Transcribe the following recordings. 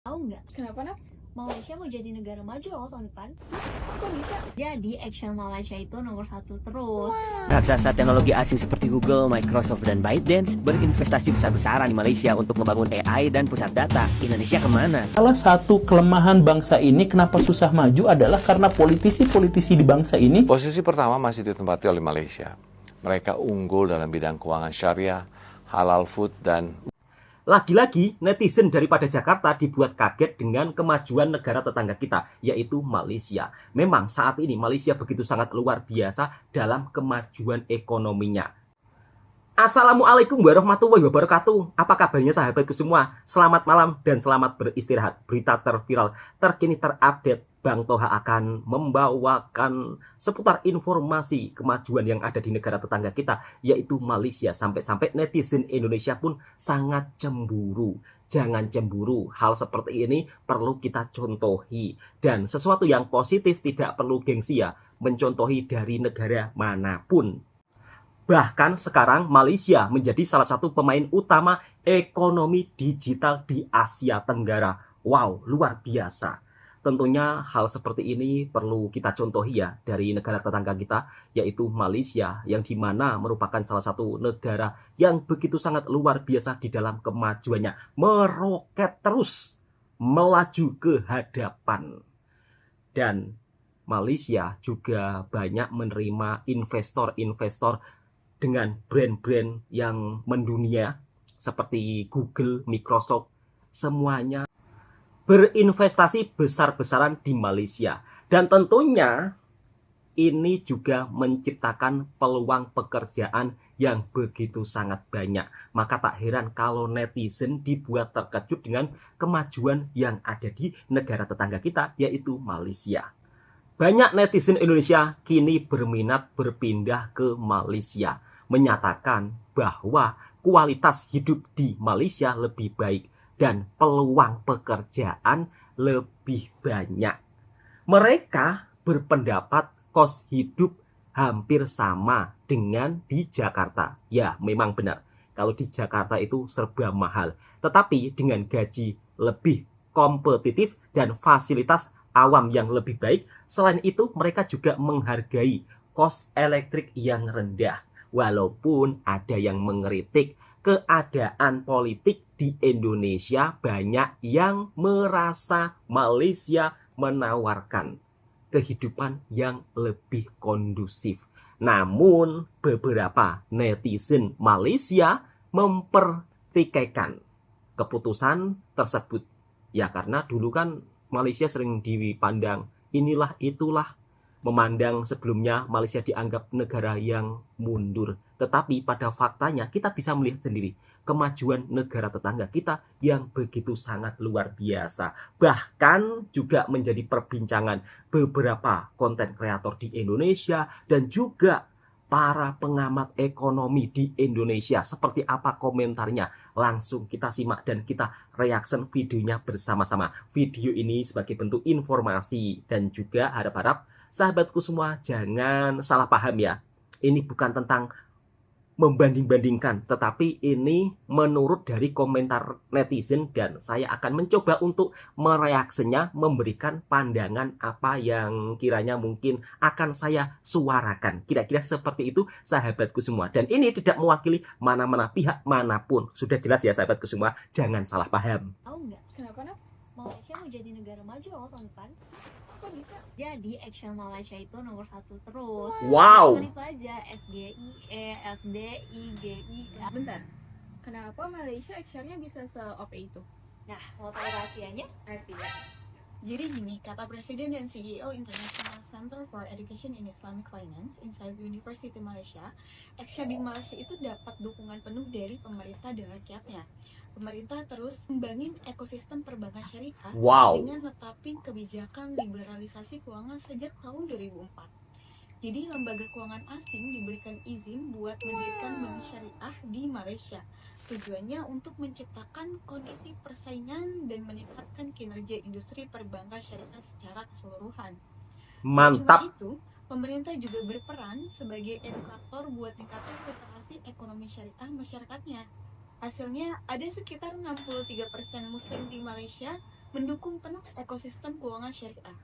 Tahu nggak? Kenapa, Nap? Malaysia mau jadi negara maju loh tahun depan. Kok bisa? Jadi Action Malaysia itu nomor 1 terus. Raksasa teknologi asing seperti Google, Microsoft, dan ByteDance berinvestasi besar-besaran di Malaysia untuk membangun AI dan pusat data. Indonesia kemana? Salah satu kelemahan bangsa ini kenapa susah maju adalah karena politisi-politisi di bangsa ini Posisi pertama masih ditempati oleh Malaysia. Mereka unggul dalam bidang keuangan syariah, halal food, dan Lagi-lagi, netizen daripada Jakarta dibuat kaget dengan kemajuan negara tetangga kita, yaitu Malaysia. Memang saat ini Malaysia begitu sangat luar biasa dalam kemajuan ekonominya. Assalamualaikum warahmatullahi wabarakatuh. Apa kabarnya sahabatku semua? Selamat malam dan selamat beristirahat. Berita terviral, terkini, terupdate, Bang Toha akan membawakan seputar informasi kemajuan yang ada di negara tetangga kita, yaitu Malaysia. Sampai-sampai netizen Indonesia pun sangat cemburu. Jangan cemburu, hal seperti ini perlu kita contohi. Dan sesuatu yang positif tidak perlu gengsi ya, mencontohi dari negara manapun. Bahkan sekarang Malaysia menjadi salah satu pemain utama ekonomi digital di Asia Tenggara. Wow, luar biasa. Tentunya hal seperti ini perlu kita contohi ya dari negara tetangga kita, yaitu Malaysia, yang dimana merupakan salah satu negara yang begitu sangat luar biasa di dalam kemajuannya. Meroket terus, melaju ke hadapan. Dan Malaysia juga banyak menerima investor-investor dengan brand-brand yang mendunia seperti Google, Microsoft, semuanya berinvestasi besar-besaran di Malaysia. Dan tentunya ini juga menciptakan peluang pekerjaan yang begitu sangat banyak. Maka tak heran kalau netizen dibuat terkejut dengan kemajuan yang ada di negara tetangga kita, yaitu Malaysia. Banyak netizen Indonesia kini berminat berpindah ke Malaysia, menyatakan bahwa kualitas hidup di Malaysia lebih baik dan peluang pekerjaan lebih banyak. Mereka berpendapat kos hidup hampir sama dengan di Jakarta. Ya, memang benar. Kalau di Jakarta itu serba mahal. Tetapi dengan gaji lebih kompetitif dan fasilitas awam yang lebih baik, selain itu mereka juga menghargai kos elektrik yang rendah. Walaupun ada yang mengkritik keadaan politik di Indonesia, banyak yang merasa Malaysia menawarkan kehidupan yang lebih kondusif. Namun beberapa netizen Malaysia mempertikaikan keputusan tersebut. Ya karena dulu kan Malaysia sering dipandang inilah itulah, memandang sebelumnya Malaysia dianggap negara yang mundur. Tetapi pada faktanya kita bisa melihat sendiri kemajuan negara tetangga kita yang begitu sangat luar biasa. Bahkan juga menjadi perbincangan beberapa konten kreator di Indonesia dan juga para pengamat ekonomi di Indonesia. Seperti apa komentarnya? Langsung kita simak dan kita reaction videonya bersama-sama. Video ini sebagai bentuk informasi dan juga harap-harap sahabatku semua jangan salah paham ya. Ini bukan tentang membanding-bandingkan, tetapi ini menurut dari komentar netizen dan saya akan mencoba untuk mereaksinya, memberikan pandangan apa yang kiranya mungkin akan saya suarakan. Kira-kira seperti itu sahabatku semua. Dan ini tidak mewakili mana-mana pihak manapun. Sudah jelas ya sahabatku semua, jangan salah paham. Tahu nggak? Kenapa, Nap? Malaysia mau jadi negara maju loh tahun depan. Kok bisa? Jadi Action Malaysia itu nomor 1 terus. Wow. Cuman itu aja, FGIE, FDI, GI. Bentar. Kenapa Malaysia action-nya bisa se-OP itu? Nah, mau tahu rahasianya? Rahasia. Jadi gini, kata Presiden dan CEO International Center for Education in Islamic Finance inside University Malaysia, action di Malaysia itu dapat dukungan penuh dari pemerintah dan rakyatnya. Pemerintah terus membangun ekosistem perbankan syariah dengan menetapkan kebijakan liberalisasi keuangan sejak tahun 2004. Jadi lembaga keuangan asing diberikan izin buat mendirikan bank syariah di Malaysia. Tujuannya untuk menciptakan kondisi persaingan dan meningkatkan kinerja industri perbankan syariah secara keseluruhan. Mantap. Cuma itu, pemerintah juga berperan sebagai edukator buat tingkatkan literasi ekonomi syariah masyarakatnya. Hasilnya ada sekitar 63% muslim di Malaysia mendukung penuh ekosistem keuangan syariah.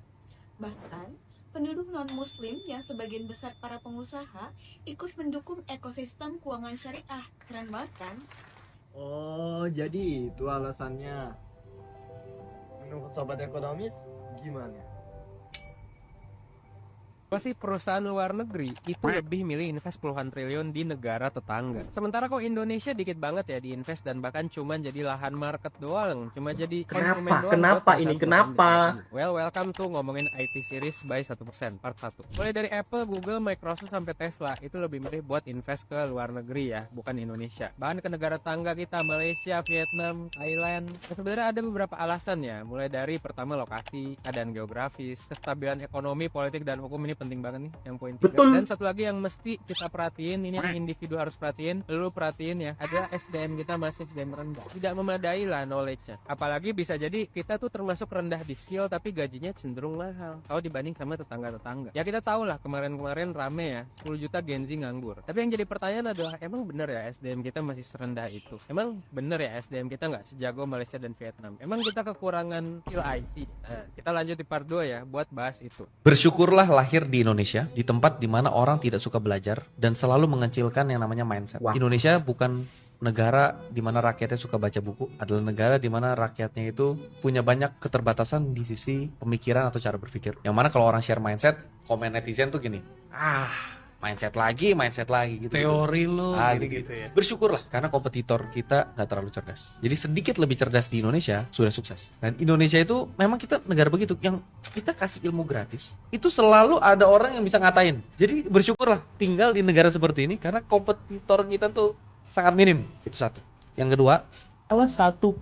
Bahkan, penduduk non-muslim yang sebagian besar para pengusaha ikut mendukung ekosistem keuangan syariah. Keren banget kan? Oh, jadi itu alasannya. Menurut sobat ekonomis, gimana? Pasti perusahaan luar negeri itu lebih milih invest puluhan triliun di negara tetangga. Sementara kok Indonesia dikit banget ya diinvest dan bahkan cuma jadi lahan market doang, cuma jadi konsumen doang. Kenapa ini? Kenapa? Well, welcome to ngomongin IT series by 1% part 1. Mulai dari Apple, Google, Microsoft sampai Tesla itu lebih milih buat invest ke luar negeri ya, bukan Indonesia. Bahkan ke negara tetangga kita, Malaysia, Vietnam, Thailand. Nah, sebenarnya ada beberapa alasan ya, mulai dari pertama lokasi, keadaan geografis, kestabilan ekonomi, politik dan hukum ini penting banget nih yang poin 3. Betul. Dan satu lagi yang mesti kita perhatiin, ini yang individu harus perhatiin, lu perhatiin ya, ada SDM kita masih SDM rendah, tidak memadai lah knowledge-nya. Apalagi bisa jadi kita tuh termasuk rendah di skill tapi gajinya cenderung mahal kalau dibanding sama tetangga-tetangga. Ya kita tahu lah kemarin-kemarin rame ya 10 juta Gen Z nganggur. Tapi yang jadi pertanyaan adalah emang bener ya SDM kita masih serendah itu? Emang bener ya SDM kita nggak sejago Malaysia dan Vietnam? Emang kita kekurangan skill IT? Nah, kita lanjut di part 2 ya buat bahas itu. Bersyukurlah lahir di Indonesia, di tempat di mana orang tidak suka belajar dan selalu mengecilkan yang namanya mindset. Wah. Indonesia bukan negara di mana rakyatnya suka baca buku, adalah negara di mana rakyatnya itu punya banyak keterbatasan di sisi pemikiran atau cara berpikir. Yang mana kalau orang share mindset, komen netizen tuh gini, mindset lagi gitu. Teori lo gitu ya. Bersyukurlah karena kompetitor kita nggak terlalu cerdas. Jadi sedikit lebih cerdas di Indonesia sudah sukses. Dan Indonesia itu memang kita negara begitu yang kita kasih ilmu gratis. Itu selalu ada orang yang bisa ngatain. Jadi bersyukurlah tinggal di negara seperti ini karena kompetitor kita tuh sangat minim. Itu satu. Yang kedua, Salah satu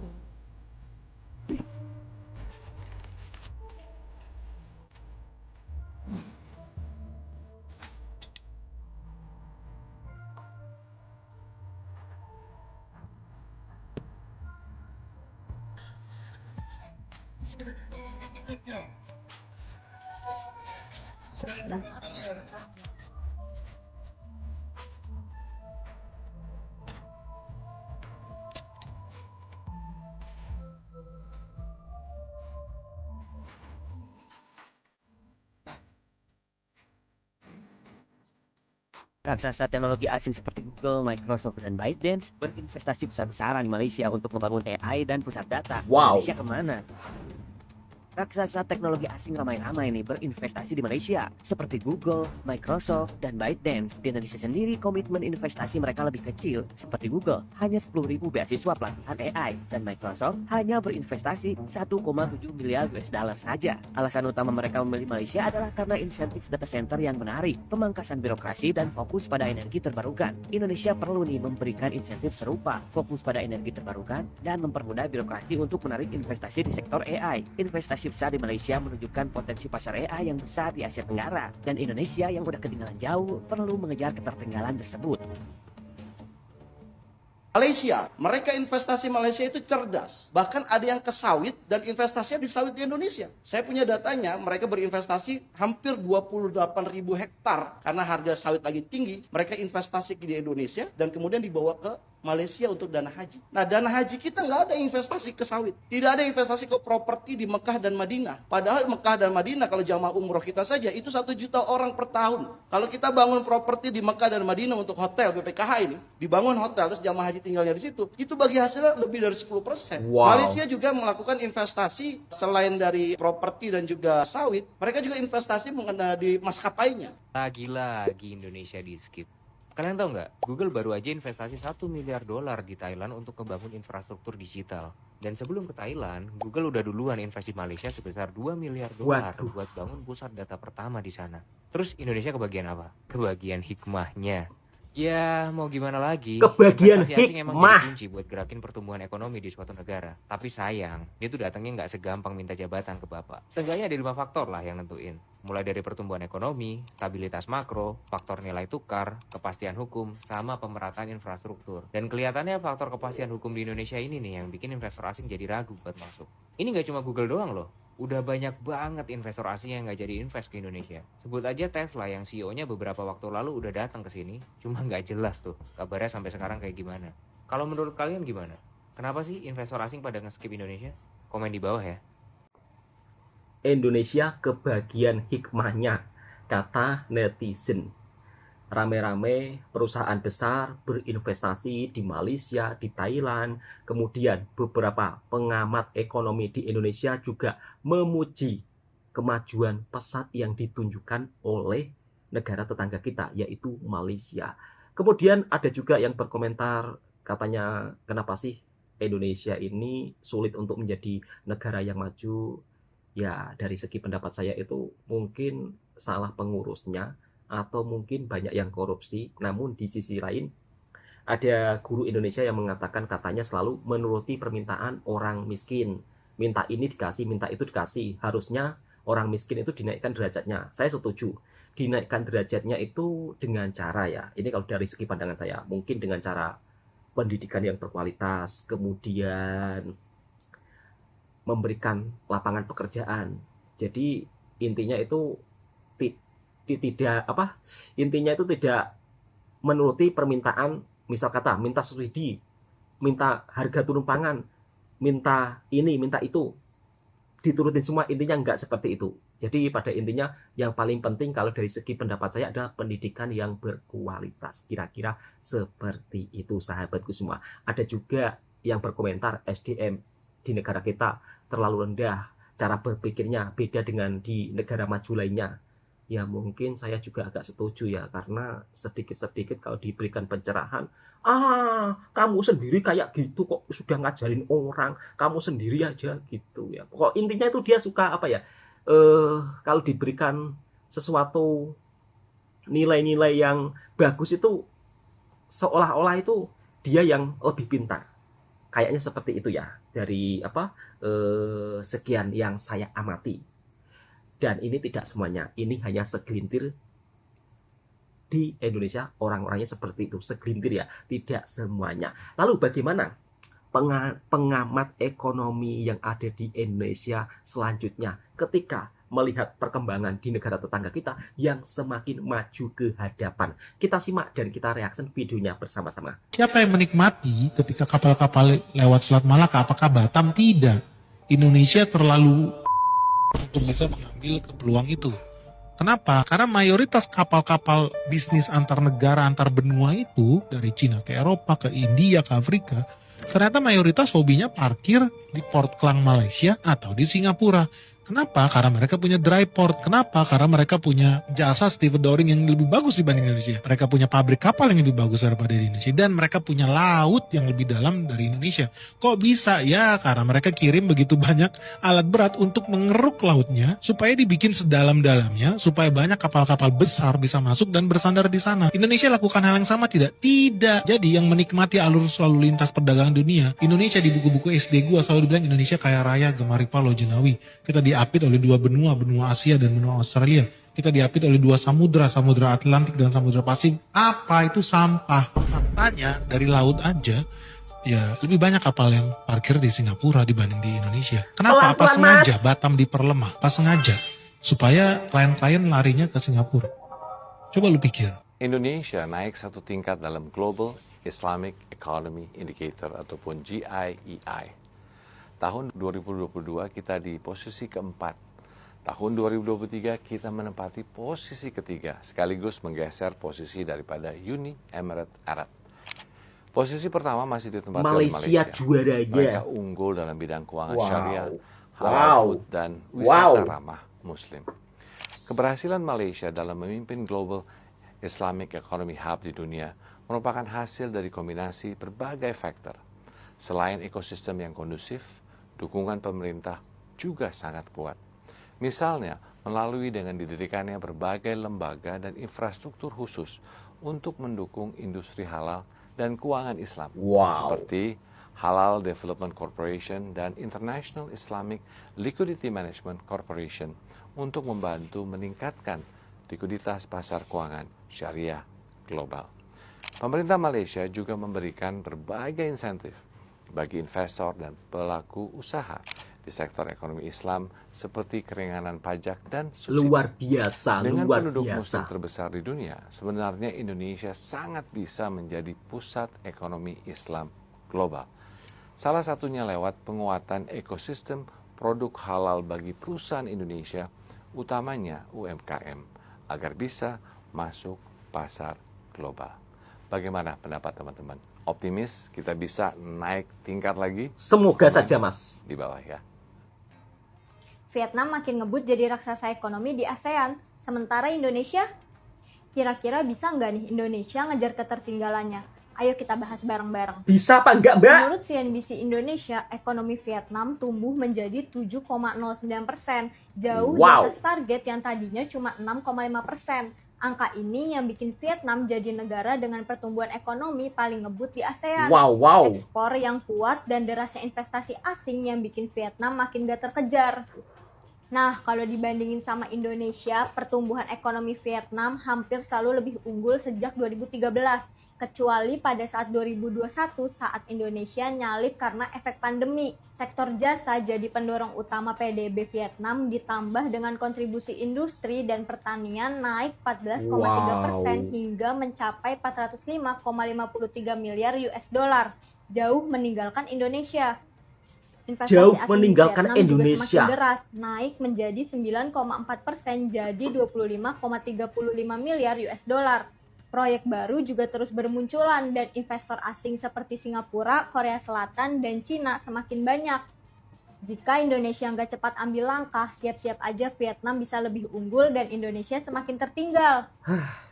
Raksasa teknologi asing seperti Google, Microsoft, dan ByteDance berinvestasi besar-besaran di Malaysia untuk membangun AI dan pusat data. Wow. Indonesia kemana? Raksasa teknologi asing ramai-ramai nih berinvestasi di Malaysia seperti Google, Microsoft, dan ByteDance. Di Indonesia sendiri komitmen investasi mereka lebih kecil seperti Google hanya 10.000 beasiswa pelatihan AI dan Microsoft hanya berinvestasi 1,7 miliar US dollar saja. Alasan utama mereka memilih Malaysia adalah karena insentif data center yang menarik, pemangkasan birokrasi dan fokus pada energi terbarukan. Indonesia perlu nih memberikan insentif serupa, fokus pada energi terbarukan dan mempermudah birokrasi untuk menarik investasi di sektor AI. Investasi besar di Malaysia menunjukkan potensi pasar AI yang besar di Asia Tenggara, dan Indonesia yang udah ketinggalan jauh perlu mengejar ketertinggalan tersebut. Malaysia, mereka investasi Malaysia itu cerdas. Bahkan ada yang ke sawit dan investasinya di sawit di Indonesia. Saya punya datanya, mereka berinvestasi hampir 28.000 hektar. Karena harga sawit lagi tinggi, mereka investasi di Indonesia dan kemudian dibawa ke Malaysia untuk dana haji. Nah, dana haji kita nggak ada investasi ke sawit. Tidak ada investasi ke properti di Mekah dan Madinah. Padahal Mekah dan Madinah kalau jamaah umroh kita saja itu 1 juta orang per tahun. Kalau kita bangun properti di Mekah dan Madinah untuk hotel BPKH ini, dibangun hotel terus jamaah haji tinggalnya di situ, itu bagi hasilnya lebih dari 10%. Wow. Malaysia juga melakukan investasi selain dari properti dan juga sawit, mereka juga investasi mengenai di maskapainya. Lagi-lagi Indonesia di skip. Kalian tahu nggak, Google baru aja investasi 1 miliar dolar di Thailand untuk membangun infrastruktur digital. Dan sebelum ke Thailand, Google udah duluan investasi Malaysia sebesar 2 miliar dolar buat bangun pusat data pertama di sana. Terus Indonesia kebagian apa? Kebagian hikmahnya. Ya, mau gimana lagi? Kebagian Investasi asing emang hikmah. jadi kunci buat gerakin pertumbuhan ekonomi di suatu negara. Tapi sayang, dia tuh datangnya nggak segampang minta jabatan ke bapak. Seenggaknya ada 5 faktor lah yang nentuin. Mulai dari pertumbuhan ekonomi, stabilitas makro, faktor nilai tukar, kepastian hukum, sama pemerataan infrastruktur. Dan kelihatannya faktor kepastian hukum di Indonesia ini nih yang bikin investor asing jadi ragu buat masuk. Ini nggak cuma Google doang loh. Udah banyak banget investor asing yang nggak jadi invest ke Indonesia. Sebut aja Tesla yang CEO-nya beberapa waktu lalu udah datang ke sini, cuma nggak jelas tuh kabarnya sampai sekarang kayak gimana. Kalau menurut kalian gimana? Kenapa sih investor asing pada nge-skip Indonesia? Komen di bawah ya. Indonesia kebagian hikmahnya, kata netizen. Rame-rame perusahaan besar berinvestasi di Malaysia, di Thailand. Kemudian beberapa pengamat ekonomi di Indonesia juga memuji kemajuan pesat yang ditunjukkan oleh negara tetangga kita, yaitu Malaysia. Kemudian ada juga yang berkomentar, katanya kenapa sih Indonesia ini sulit untuk menjadi negara yang maju. Ya, dari segi pendapat saya itu mungkin salah pengurusnya atau mungkin banyak yang korupsi. Namun di sisi lain ada guru Indonesia yang mengatakan katanya selalu menuruti permintaan orang miskin. Minta ini dikasih, minta itu dikasih. Harusnya orang miskin itu dinaikkan derajatnya. Saya setuju. Dinaikkan derajatnya itu dengan cara, ya, ini kalau dari segi pandangan saya, mungkin dengan cara pendidikan yang berkualitas, kemudian memberikan lapangan pekerjaan. Jadi intinya itu tidak menuruti permintaan, misal kata minta subsidi, minta harga turun pangan, minta ini, minta itu, diturutin semua. Intinya enggak seperti itu. Jadi pada intinya yang paling penting kalau dari segi pendapat saya adalah pendidikan yang berkualitas. Kira-kira seperti itu, sahabatku semua. Ada juga yang berkomentar SDM di negara kita terlalu rendah, cara berpikirnya beda dengan di negara maju lainnya. Ya mungkin saya juga agak setuju, ya, karena sedikit-sedikit kalau diberikan pencerahan, kamu sendiri kayak gitu kok sudah ngajarin orang, kamu sendiri aja gitu, ya. Pokok intinya itu dia suka apa ya, kalau diberikan sesuatu nilai-nilai yang bagus itu seolah-olah itu dia yang lebih pintar. Kayaknya seperti itu, ya, dari sekian yang saya amati. Dan ini tidak semuanya, ini hanya segelintir di Indonesia, orang-orangnya seperti itu, segelintir, ya, tidak semuanya. Lalu bagaimana pengamat ekonomi yang ada di Indonesia selanjutnya ketika melihat perkembangan di negara tetangga kita yang semakin maju ke hadapan? Kita simak dan kita reaksi videonya bersama-sama. Siapa yang menikmati ketika kapal-kapal lewat Selat Malaka? Apakah Batam? Tidak. Indonesia terlalu untuk bisa mengambil peluang itu. Kenapa? Karena mayoritas kapal-kapal bisnis antar negara, antar benua itu, dari Cina ke Eropa, ke India, ke Afrika, ternyata mayoritas hobinya parkir di Port Klang Malaysia atau di Singapura. Kenapa? Karena mereka punya dry port. Kenapa? Karena mereka punya jasa stevedoring yang lebih bagus dibanding Indonesia. Mereka punya pabrik kapal yang lebih bagus daripada di Indonesia. Dan mereka punya laut yang lebih dalam dari Indonesia. Kok bisa? Ya, karena mereka kirim begitu banyak alat berat untuk mengeruk lautnya supaya dibikin sedalam-dalamnya, supaya banyak kapal-kapal besar bisa masuk dan bersandar di sana. Indonesia lakukan hal yang sama tidak? Tidak. Jadi yang menikmati alur lalu lintas perdagangan dunia, Indonesia di buku-buku SD gua selalu dibilang Indonesia kaya raya, Gemaripa, Lojenawi. Kita diapit oleh dua benua, benua Asia dan benua Australia. Kita diapit oleh dua samudra, samudra Atlantik dan samudra Pasifik. Apa itu sampah? Faktanya dari laut aja, ya lebih banyak kapal yang parkir di Singapura dibanding di Indonesia. Kenapa? Apa sengaja Batam diperlemah? Apa sengaja? Supaya klien-klien larinya ke Singapura. Coba lu pikir. Indonesia naik satu tingkat dalam Global Islamic Economy Indicator ataupun GIEI. Tahun 2022 kita di posisi keempat. Tahun 2023 kita menempati posisi ketiga, sekaligus menggeser posisi daripada Uni Emirat Arab. Posisi pertama masih ditempati oleh Malaysia. Juaranya. Mereka unggul dalam bidang keuangan syariah, halal food, dan wisata ramah Muslim. Keberhasilan Malaysia dalam memimpin Global Islamic Economy Hub di dunia merupakan hasil dari kombinasi berbagai faktor. Selain ekosistem yang kondusif, dukungan pemerintah juga sangat kuat. Misalnya, melalui dengan didirikannya berbagai lembaga dan infrastruktur khusus untuk mendukung industri halal dan keuangan Islam, seperti Halal Development Corporation dan International Islamic Liquidity Management Corporation untuk membantu meningkatkan likuiditas pasar keuangan syariah global. Pemerintah Malaysia juga memberikan berbagai insentif bagi investor dan pelaku usaha di sektor ekonomi Islam seperti keringanan pajak dan subsidi. Luar biasa, Dengan luar penduduk biasa. Muslim terbesar di dunia, sebenarnya Indonesia sangat bisa menjadi pusat ekonomi Islam global. Salah satunya lewat penguatan ekosistem produk halal bagi perusahaan Indonesia, utamanya UMKM, agar bisa masuk pasar global. Bagaimana pendapat teman-teman? Optimis kita bisa naik tingkat lagi? Semoga saja, Mas. Di bawah ya. Vietnam makin ngebut jadi raksasa ekonomi di ASEAN. Sementara Indonesia, kira-kira bisa nggak nih Indonesia ngejar ketertinggalannya? Ayo kita bahas bareng-bareng. Bisa apa enggak, Mbak? Menurut CNBC Indonesia, ekonomi Vietnam tumbuh menjadi 7,09%, jauh di atas target yang tadinya cuma 6,5%. Angka ini yang bikin Vietnam jadi negara dengan pertumbuhan ekonomi paling ngebut di ASEAN. Ekspor yang kuat dan derasnya investasi asing yang bikin Vietnam makin gak terkejar. Nah, kalau dibandingin sama Indonesia, pertumbuhan ekonomi Vietnam hampir selalu lebih unggul sejak 2013. Kecuali pada saat 2021 saat Indonesia nyalip karena efek pandemi. Sektor jasa jadi pendorong utama PDB Vietnam, ditambah dengan kontribusi industri dan pertanian naik 14,3% hingga mencapai 405,53 miliar US dollar, jauh meninggalkan Indonesia. Investasi asing di Vietnam juga semakin deras, naik menjadi 9,4% jadi 25,35 miliar US dollar. Proyek baru juga terus bermunculan dan investor asing seperti Singapura, Korea Selatan, dan Cina semakin banyak. Jika Indonesia nggak cepat ambil langkah, siap-siap aja Vietnam bisa lebih unggul dan Indonesia semakin tertinggal.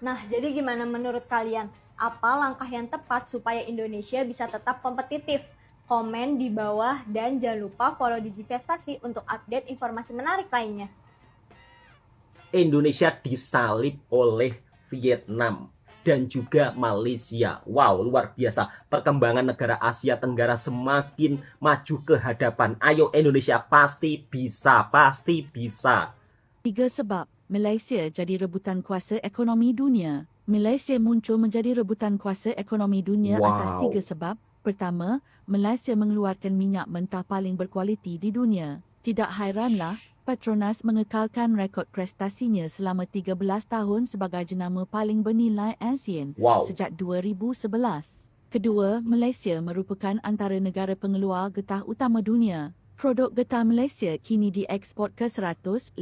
Nah, jadi gimana menurut kalian? Apa langkah yang tepat supaya Indonesia bisa tetap kompetitif? Komen di bawah dan jangan lupa follow Digivestasi untuk update informasi menarik lainnya. Indonesia disalip oleh Vietnam dan juga Malaysia. Wow, luar biasa. Perkembangan negara Asia Tenggara semakin maju ke hadapan. Ayo Indonesia, pasti bisa, pasti bisa. 3 sebab Malaysia jadi rebutan kuasa ekonomi dunia. Malaysia muncul menjadi rebutan kuasa ekonomi dunia atas 3 sebab. Pertama, Malaysia mengeluarkan minyak mentah paling berkualiti di dunia. Tidak hairanlah Petronas mengekalkan rekod prestasinya selama 13 tahun sebagai jenama paling bernilai ASEAN sejak 2011. Kedua, Malaysia merupakan antara negara pengeluar getah utama dunia. Produk getah Malaysia kini diekspor ke 189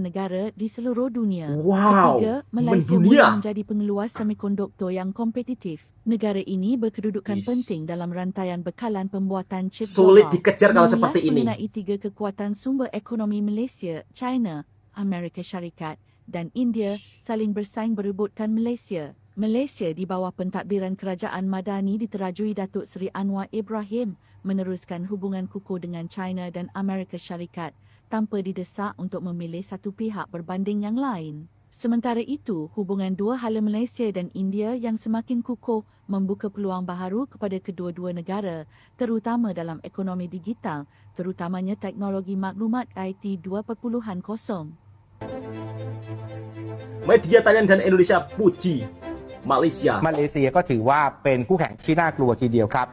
negara di seluruh dunia. Ketiga, Malaysia mula menjadi pengeluar semikonduktor yang kompetitif. Negara ini berkedudukan penting dalam rantaian bekalan pembuatan chip global. Sulit dikejar kalau seperti ini. Mengenai 3 kekuatan sumber ekonomi Malaysia, China, Amerika Syarikat, dan India saling bersaing berebutkan Malaysia. Malaysia di bawah pentadbiran kerajaan Madani diterajui Datuk Seri Anwar Ibrahim meneruskan hubungan kukuh dengan China dan Amerika Syarikat tanpa didesak untuk memilih satu pihak berbanding yang lain. Sementara itu, hubungan dua hala Malaysia dan India yang semakin kukuh membuka peluang baharu kepada kedua-dua negara, terutama dalam ekonomi digital, terutamanya teknologi maklumat IT 2.0. Media Thailand dan Indonesia puji Malaysia. มาเลเซียก็ถือว่าเป็นคู่แข่งที่น่ากลัวทีเดียวครับ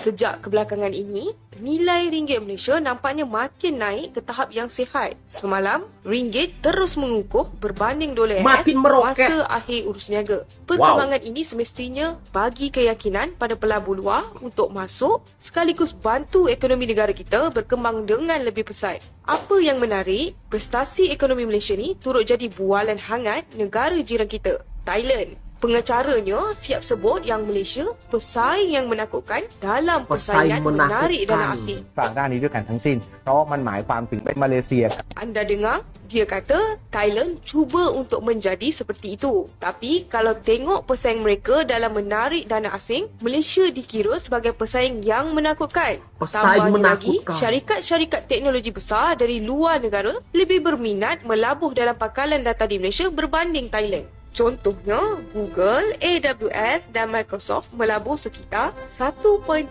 Sejak kebelakangan ini, nilai ringgit Malaysia nampaknya makin naik ke tahap yang sihat. Semalam, ringgit terus mengukuh berbanding dolar AS masa akhir urus niaga. Perkembangan ini semestinya bagi keyakinan pada pelabur luar untuk masuk sekaligus bantu ekonomi negara kita berkembang dengan lebih pesat. Apa yang menarik, prestasi ekonomi Malaysia ni turut jadi bualan hangat negara jiran kita, Thailand. Pengacaranya siap sebut yang Malaysia pesaing yang menakutkan dalam persaingan menarik dana asing. ฝั่งด้านนี้ด้วยกันทั้งสิ้นเพราะมันหมายความถึงเป็นมาเลเซีย Anda dengar? Dia kata Thailand cuba untuk menjadi seperti itu. Tapi kalau tengok pesaing mereka dalam menarik dana asing, Malaysia dikira sebagai pesaing yang menakutkan. Tambahnya lagi, syarikat-syarikat teknologi besar dari luar negara lebih berminat melabuh dalam pangkalan data di Malaysia berbanding Thailand. Contohnya, Google, AWS dan Microsoft melabur sekitar 1.7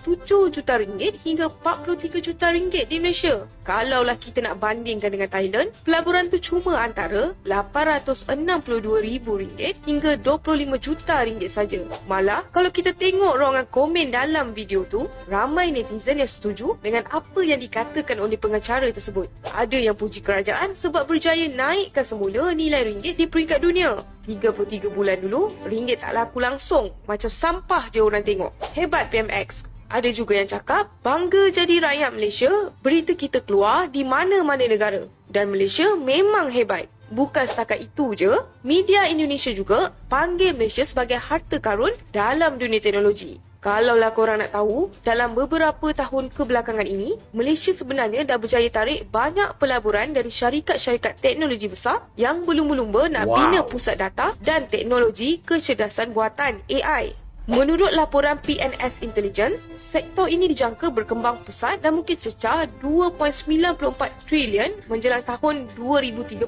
juta ringgit hingga 43 juta ringgit di Malaysia. Kalaulah kita nak bandingkan dengan Thailand, pelaburan tu cuma antara 862 ribu ringgit hingga 25 juta ringgit saja. Malah, kalau kita tengok ruangan komen dalam video tu, ramai netizen yang setuju dengan apa yang dikatakan oleh pengacara tersebut. Ada yang puji kerajaan sebab berjaya naikkan semula nilai ringgit di peringkat dunia. 33 bulan dulu, ringgit tak laku langsung. Macam sampah je orang tengok. Hebat PMX. Ada juga yang cakap, bangga jadi rakyat Malaysia, berita kita keluar di mana-mana negara. Dan Malaysia memang hebat. Bukan setakat itu je, media Indonesia juga panggil Malaysia sebagai harta karun dalam dunia teknologi. Kalaulah korang nak tahu, dalam beberapa tahun kebelakangan ini, Malaysia sebenarnya dah berjaya tarik banyak pelaburan dari syarikat-syarikat teknologi besar yang berlumba-lumba nak bina pusat data dan teknologi kecerdasan buatan AI. Menurut laporan PNS Intelligence, sektor ini dijangka berkembang pesat dan mungkin cecah 2.94 trilion menjelang tahun 2030.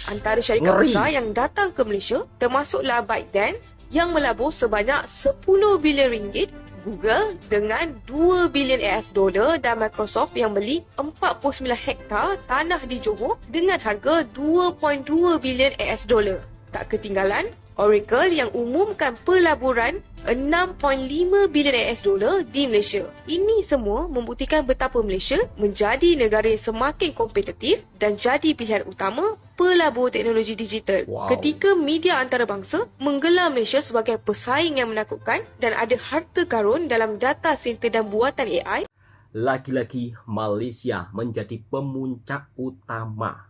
Antara syarikat besar yang datang ke Malaysia termasuklah ByteDance yang melabur sebanyak 10 bilion ringgit, Google dengan 2 bilion US dolar dan Microsoft yang beli 49 hektar tanah di Johor dengan harga 2.2 bilion US dolar. Tak ketinggalan, Oracle yang umumkan pelaburan 6.5 bilion US dolar di Malaysia. Ini semua membuktikan betapa Malaysia menjadi negara yang semakin kompetitif dan jadi pilihan utama pelabur teknologi digital. Ketika media antarabangsa menggelar Malaysia sebagai pesaing yang menakutkan dan ada harta karun dalam data center dan buatan AI, lagi-lagi Malaysia menjadi pemuncak utama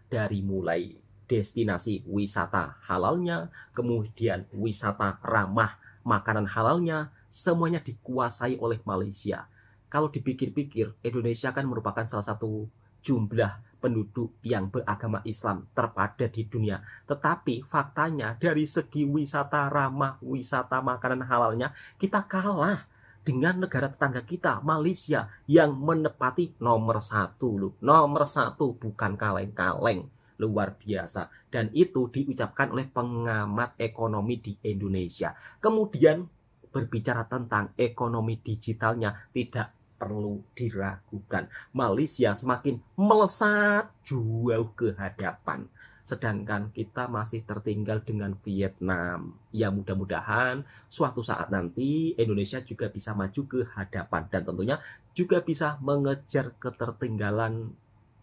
dari mulai destinasi wisata halalnya, kemudian wisata ramah makanan halalnya, semuanya dikuasai oleh Malaysia. Kalau dipikir-pikir, Indonesia kan merupakan salah satu jumlah penduduk yang beragama Islam terpadat di dunia. Tetapi faktanya dari segi wisata ramah, wisata makanan halalnya, kita kalah dengan negara tetangga kita, Malaysia, yang menepati nomor 1 loh. Nomor 1, bukan kaleng-kaleng. Luar biasa. Dan itu diucapkan oleh pengamat ekonomi di Indonesia. Kemudian berbicara tentang ekonomi digitalnya, tidak perlu diragukan. Malaysia semakin melesat jauh ke hadapan. Sedangkan kita masih tertinggal dengan Vietnam. Ya mudah-mudahan suatu saat nanti Indonesia juga bisa maju ke hadapan. Dan tentunya juga bisa mengejar ketertinggalan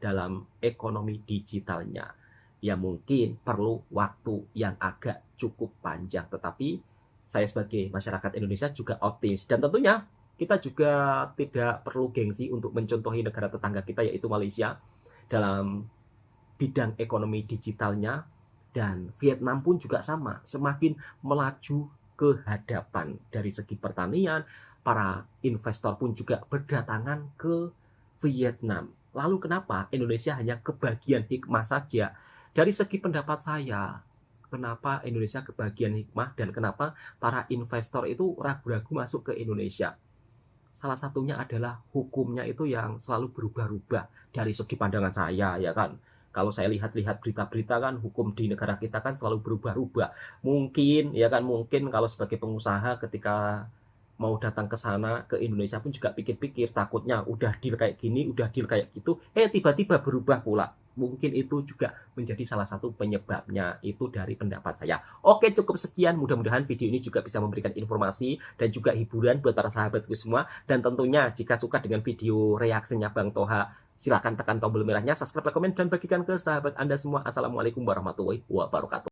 dalam ekonomi digitalnya. Ya mungkin perlu waktu yang agak cukup panjang, tetapi saya sebagai masyarakat Indonesia juga optimis. Dan tentunya kita juga tidak perlu gengsi untuk mencontohi negara tetangga kita yaitu Malaysia dalam bidang ekonomi digitalnya. Dan Vietnam pun juga sama, semakin melaju ke hadapan. Dari segi pertanian, para investor pun juga berdatangan ke Vietnam. Lalu kenapa Indonesia hanya kebagian hikmah saja? Dari segi pendapat saya, kenapa Indonesia kebagian hikmah dan kenapa para investor itu ragu-ragu masuk ke Indonesia? Salah satunya adalah hukumnya itu yang selalu berubah-ubah dari segi pandangan saya, ya kan? Kalau saya lihat-lihat berita-berita kan, hukum di negara kita kan selalu berubah-ubah. Mungkin, ya kan, mungkin kalau sebagai pengusaha ketika mau datang ke sana, ke Indonesia pun juga pikir-pikir, takutnya udah deal kayak gini, udah deal kayak gitu, tiba-tiba berubah pula. Mungkin itu juga menjadi salah satu penyebabnya, itu dari pendapat saya. Oke, cukup sekian, mudah-mudahan video ini juga bisa memberikan informasi dan juga hiburan buat para sahabatku semua. Dan tentunya jika suka dengan video reaksinya Bang Toha, silakan tekan tombol merahnya, subscribe, komen, dan bagikan ke sahabat Anda semua. Assalamualaikum warahmatullahi wabarakatuh.